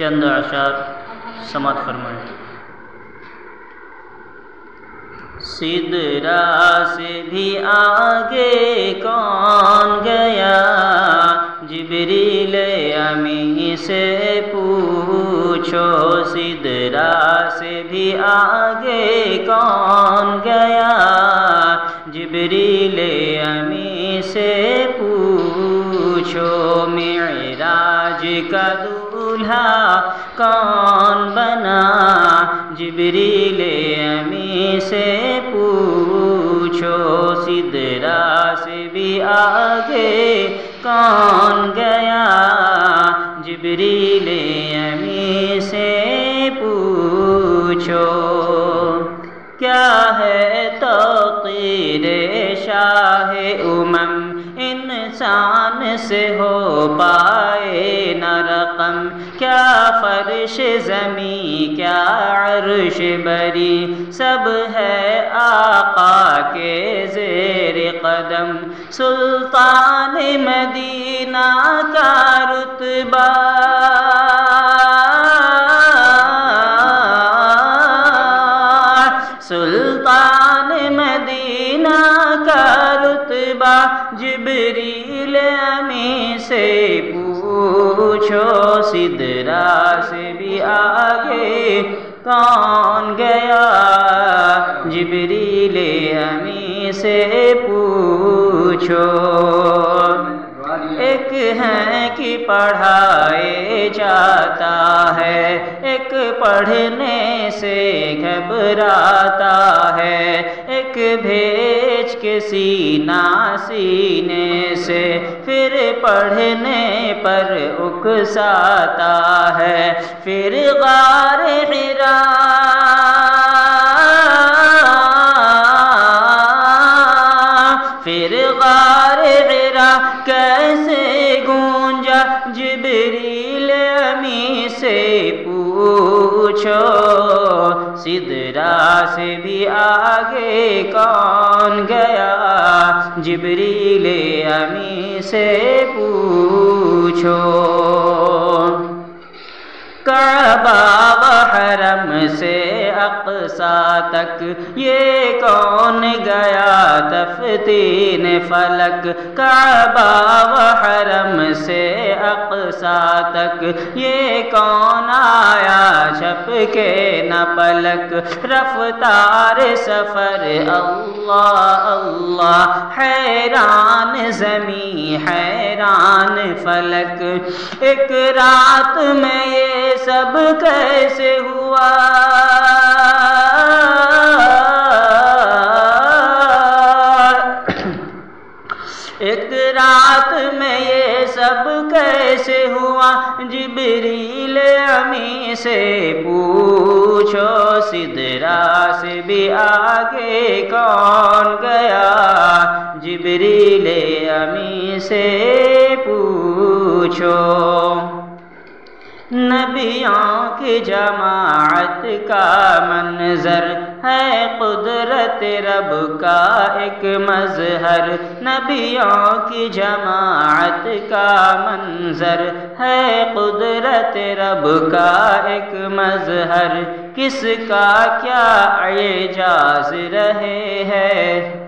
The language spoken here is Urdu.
چند اشعار سماعت فرمائیں۔ سدرا سے بھی آگے کون گیا، جبریل امی سے پوچھو۔ سدرا سے بھی آگے کون گیا، جبریل امی سے پوچھو۔ معراج کا دولہا کون بنا، جبریل امی سے پوچھو۔ سدرا سے بھی آگے کون گیا، جبریل امی سے پوچھو۔ کیا ہے توقیر شاہ امم، انسان سے ہو پائے نہ رقم۔ کیا فرش زمیں کیا عرش بری، سب ہے آقا کے زیر قدم۔ سلطان مدینہ کا رتبہ، سلطان مدینہ کا رتبہ، جبریل امی سے پوچھو۔ سدرا سے بھی آگے کون گیا، جبریل امی سے پوچھو۔ ایک ہے کہ پڑھائے جاتا ہے، ایک پڑھنے سے گھبراتا ہے، ایک بھیج کے سینہ سینے سے پھر پڑھنے پر اکساتا ہے۔ پھر غار حرا، پھر غار حرا کیسے گونجا، جبریل امی سے پوچھو۔ سدرا سے بھی آگے کون گیا، جبریل امی سے پوچھو۔ کعبہ و حرم سے اقصیٰ تک یہ کون گیا تفتین فلک۔ کعبہ و حرم سے اقصیٰ تک یہ کون آیا چھپ کے نہ پلک۔ رفتار سفر اللہ اللہ، حیران زمین حیران فلک۔ ایک رات میں یہ سب کیسے ہوا، ایک رات میں یہ سب کیسے ہوا، جبریل امی سے پوچھو۔ سدرا سے بھی آگے کون گیا، جبریل امی سے پوچھو۔ نبیوں کی جماعت کا منظر ہے قدرت رب کا ایک مظہر۔ نبیوں کی جماعت کا منظر ہے قدرت رب کا ایک مظہر۔ کس کا کیا اعجاز رہے ہے،